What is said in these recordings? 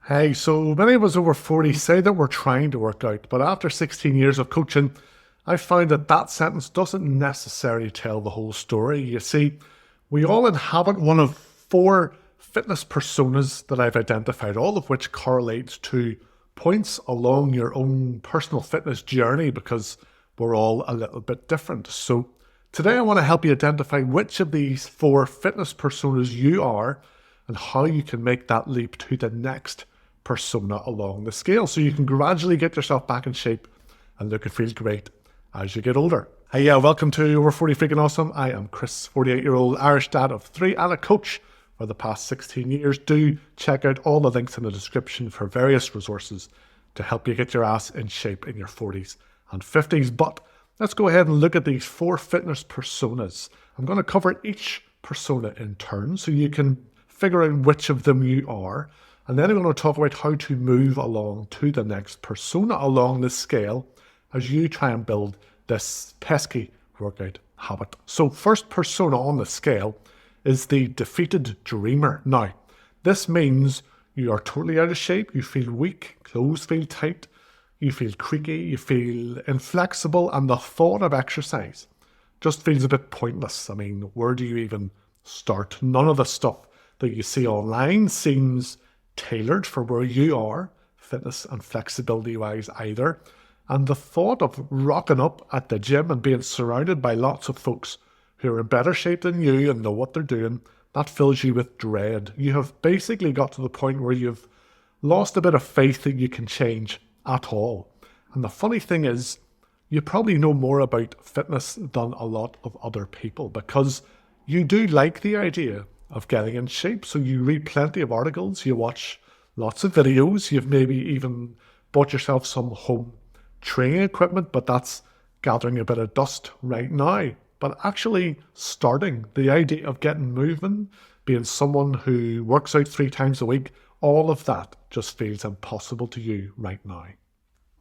Hey, so many of us over 40 say that we're trying to work out, but after 16 years of coaching, I found that that sentence doesn't necessarily tell the whole story. You see, we all inhabit one of four fitness personas that I've identified, all of which correlates to points along your own personal fitness journey because we're all a little bit different. So today I want to help you identify which of these four fitness personas you are and how you can make that leap to the next persona along the scale so you can gradually get yourself back in shape and look and feel great as you get older. Hey, welcome to Over 40 Freaking Awesome. I am Chris, 48-year-old Irish dad of three and a coach for the past 16 years. Do check out all the links in the description for various resources to help you get your ass in shape in your 40s and 50s. But let's go ahead and look at these four fitness personas. I'm going to cover each persona in turn so you can figure out which of them you are. And then I'm going to talk about how to move along to the next persona along the scale as you try and build this pesky workout habit. So first persona on the scale is the defeated dreamer. Now, this means you are totally out of shape, you feel weak, clothes feel tight, you feel creaky, you feel inflexible, and the thought of exercise just feels a bit pointless. I mean, where do you even start? None of the stuff that you see online seems tailored for where you are, fitness and flexibility wise either. And the thought of rocking up at the gym and being surrounded by lots of folks who are in better shape than you and know what they're doing, that fills you with dread. You have basically got to the point where you've lost a bit of faith that you can change at all. And the funny thing is, you probably know more about fitness than a lot of other people because you do like the idea of getting in shape. So you read plenty of articles, you watch lots of videos, you've maybe even bought yourself some home training equipment, but that's gathering a bit of dust right now. But actually starting the idea of getting moving, being someone who works out 3 times a week, all of that just feels impossible to you right now.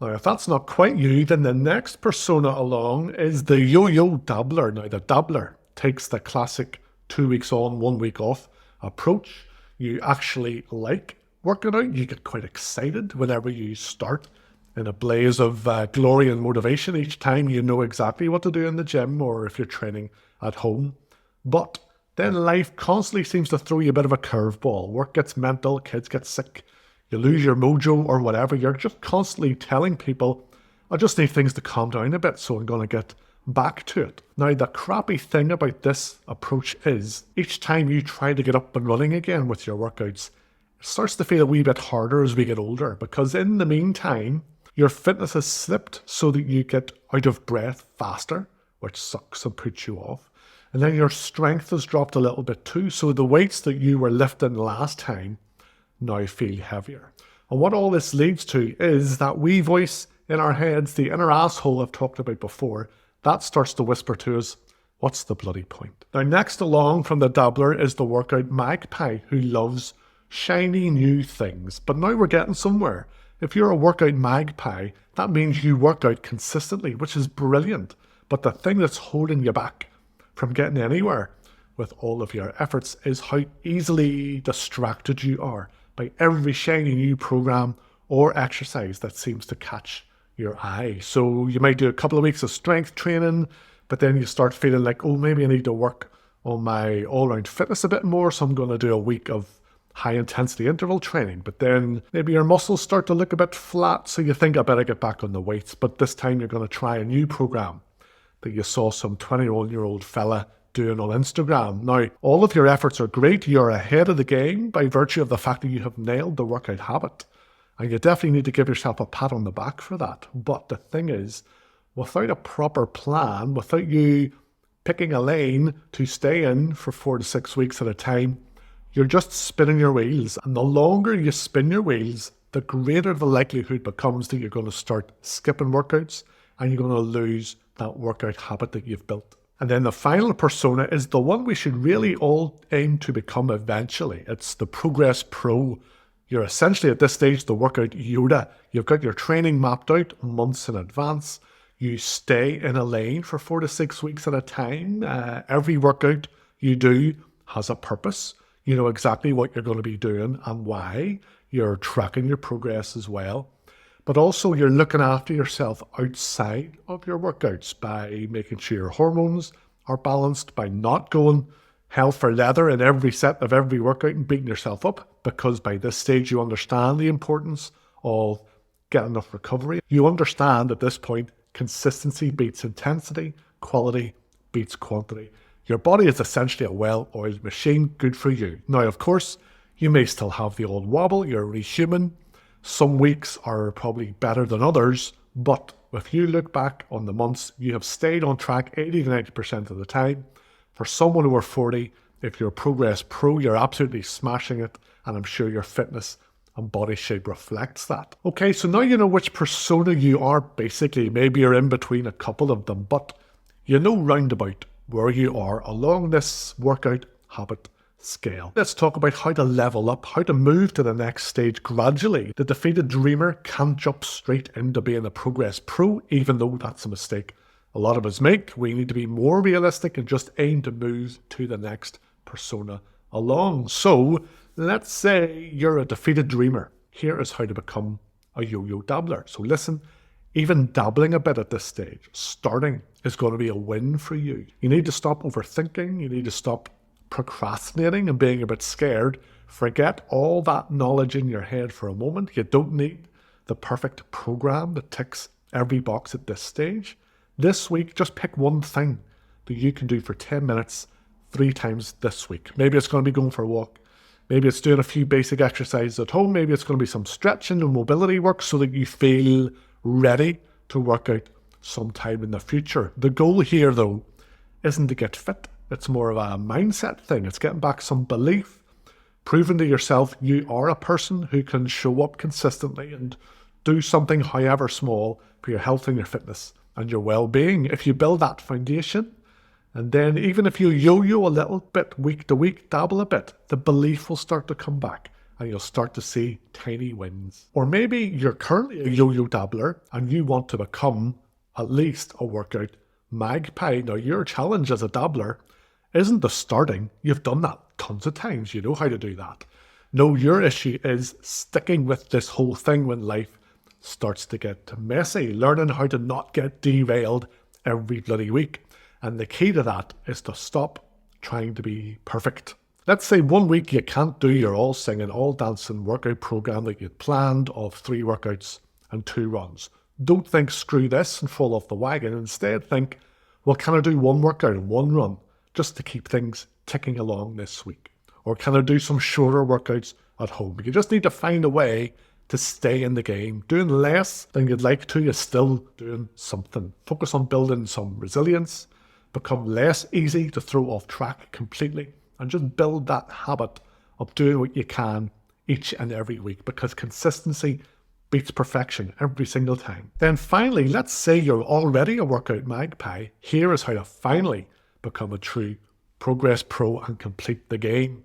Now, if that's not quite you, then the next persona along is the yo-yo dabbler. Now, the dabbler takes the classic 2 weeks on, 1 week off approach. You actually like working out. You get quite excited whenever you start in a blaze of glory and motivation. Each time you know exactly what to do in the gym or if you're training at home. But then life constantly seems to throw you a bit of a curveball. Work gets mental, kids get sick, you lose your mojo or whatever. You're just constantly telling people, I just need things to calm down a bit, so I'm going to get back to it. Now, the crappy thing about this approach is each time you try to get up and running again with your workouts, it starts to feel a wee bit harder as we get older because in the meantime, your fitness has slipped so that you get out of breath faster, which sucks and puts you off. And then your strength has dropped a little bit too, so the weights that you were lifting last time now feel heavier. And what all this leads to is that wee voice in our heads, the inner asshole I've talked about before, that starts to whisper to us, what's the bloody point? Now, next along from the dabbler is the workout magpie who loves shiny new things. But now we're getting somewhere. If you're a workout magpie, that means you work out consistently, which is brilliant. But the thing that's holding you back from getting anywhere with all of your efforts is how easily distracted you are by every shiny new program or exercise that seems to catch your eye. So you might do a couple of weeks of strength training, but then you start feeling like, oh, maybe I need to work on my all-round fitness a bit more, so I'm going to do a week of high-intensity interval training. But then maybe your muscles start to look a bit flat, so you think, I better get back on the weights. But this time you're going to try a new program that you saw some 21-year-old fella doing on Instagram. Now, all of your efforts are great. You're ahead of the game by virtue of the fact that you have nailed the workout habit. And you definitely need to give yourself a pat on the back for that. But the thing is, without a proper plan, without you picking a lane to stay in for 4 to 6 weeks at a time, you're just spinning your wheels. And the longer you spin your wheels, the greater the likelihood becomes that you're going to start skipping workouts and you're going to lose that workout habit that you've built. And then the final persona is the one we should really all aim to become eventually. It's the Progress Pro. You're essentially at this stage the workout Yoda. You've got your training mapped out months in advance. You stay in a lane for 4 to 6 weeks at a time. Every workout you do has a purpose. You know exactly what you're going to be doing and why. you're tracking your progress as well. But also you're looking after yourself outside of your workouts by making sure your hormones are balanced, by not going hell for leather in every set of every workout and beating yourself up, because by this stage you understand the importance of getting enough recovery. You understand at this point, consistency beats intensity, quality beats quantity. Your body is essentially a well-oiled machine, good for you. Now, of course, you may still have the old wobble, you're only human. Some weeks are probably better than others, but if you look back on the months, you have stayed on track 80 to 90% of the time. For someone over 40, if you're a Progress Pro, you're absolutely smashing it, and I'm sure your fitness and body shape reflects that. Okay, so now you know which persona you are basically. Maybe you're in between a couple of them, but you know roundabout where you are along this workout habit scale. Let's talk about how to level up, how to move to the next stage gradually. The defeated dreamer can't jump straight into being a Progress Pro, even though that's a mistake a lot of us make. We need to be more realistic and just aim to move to the next persona along. So let's say you're a defeated dreamer. Here is how to become a yo-yo dabbler. So listen, even dabbling a bit at this stage, starting, is going to be a win for you. You need to stop overthinking. You need to stop procrastinating and being a bit scared. Forget all that knowledge in your head for a moment. You don't need the perfect program that ticks every box at this stage. This week, just pick one thing that you can do for 10 minutes 3 times this week. Maybe it's going to be going for a walk. Maybe it's doing a few basic exercises at home. Maybe it's going to be some stretching and mobility work so that you feel ready to work out sometime in the future. The goal here, though, isn't to get fit. It's more of a mindset thing. It's getting back some belief, proving to yourself you are a person who can show up consistently and do something, however small, for your health and your fitness and your well-being. If you build that foundation, and then even if you yo-yo a little bit week to week, dabble a bit, the belief will start to come back and you'll start to see tiny wins. Or maybe you're currently a yo-yo dabbler and you want to become at least a workout magpie. Now, your challenge as a dabbler isn't the starting. You've done that tons of times. You know how to do that. No, your issue is sticking with this whole thing when life starts to get messy, learning how to not get derailed every bloody week. And the key to that is to stop trying to be perfect. Let's say one week you can't do your all singing, all dancing workout program that you'd planned of 3 workouts and 2 runs. Don't think screw this and fall off the wagon. Instead think, well, can I do 1 workout and 1 run just to keep things ticking along this week? Or can I do some shorter workouts at home? You just need to find a way to stay in the game. Doing less than you'd like to is still doing something. Focus on building some resilience, become less easy to throw off track completely, and just build that habit of doing what you can each and every week, because consistency beats perfection every single time. Then finally, let's say you're already a workout magpie. Here is how to finally become a true Progress Pro and complete the game.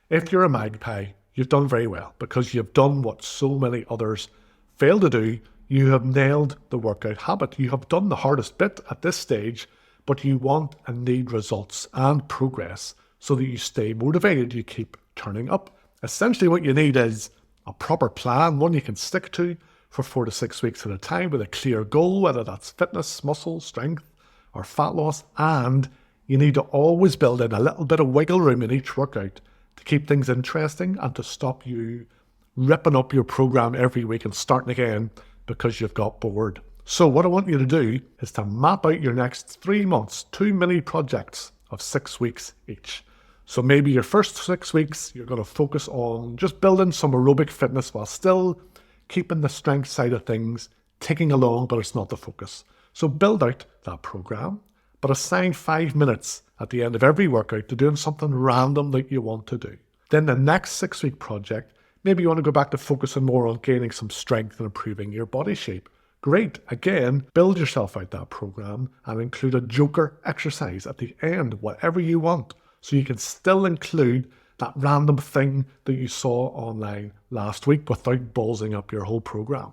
If you're a magpie, you've done very well, because you've done what so many others fail to do. You have nailed the workout habit. You have done the hardest bit at this stage, but you want and need results and progress so that you stay motivated, you keep turning up. Essentially what you need is a proper plan, one you can stick to for 4 to 6 weeks at a time with a clear goal, whether that's fitness, muscle, strength, or fat loss. And you need to always build in a little bit of wiggle room in each workout to keep things interesting and to stop you ripping up your program every week and starting again because you've got bored. So what I want you to do is to map out your next 3 months, 2 mini projects of 6 weeks each. So maybe your first 6 weeks, you're going to focus on just building some aerobic fitness while still keeping the strength side of things ticking along, but it's not the focus. So build out that program, but assign 5 minutes at the end of every workout to doing something random that you want to do. Then the next 6-week project, maybe you want to go back to focusing more on gaining some strength and improving your body shape. Great. Again, build yourself out that program and include a joker exercise at the end, whatever you want, so you can still include that random thing that you saw online last week without ballsing up your whole program.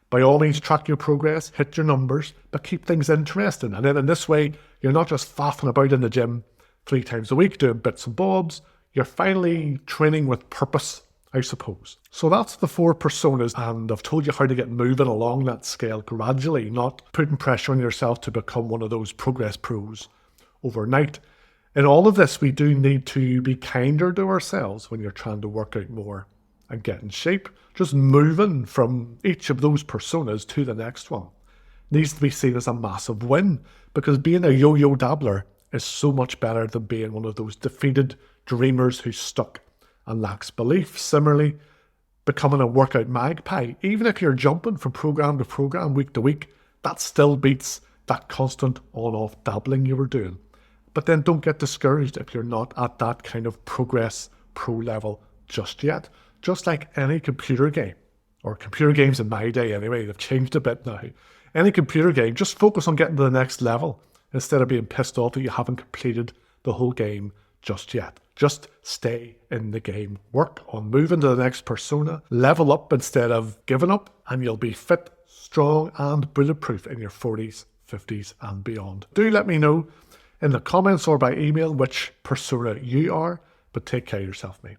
By all means, track your progress, hit your numbers, but keep things interesting. And then in this way, you're not just faffing about in the gym 3 times a week doing bits and bobs. You're finally training with purpose I suppose. So that's the 4 personas, and I've told you how to get moving along that scale gradually, not putting pressure on yourself to become one of those progress pros overnight. In all of this, we do need to be kinder to ourselves when you're trying to work out more and get in shape. Just moving from each of those personas to the next one needs to be seen as a massive win, because being a yo-yo dabbler is so much better than being one of those defeated dreamers who's stuck and lacks belief. Similarly, becoming a workout magpie, even if you're jumping from program to program, week to week, that still beats that constant on-off dabbling you were doing. But then don't get discouraged if you're not at that kind of progress pro level just yet. Just like any computer game, or computer games in my day anyway, they've changed a bit now. Any computer game, just focus on getting to the next level instead of being pissed off that you haven't completed the whole game just yet. Just stay in the game. Work on moving to the next persona. Level up instead of giving up, and you'll be fit, strong, and bulletproof in your 40s, 50s, and beyond. Do let me know in the comments or by email which persona you are, but take care of yourself, mate.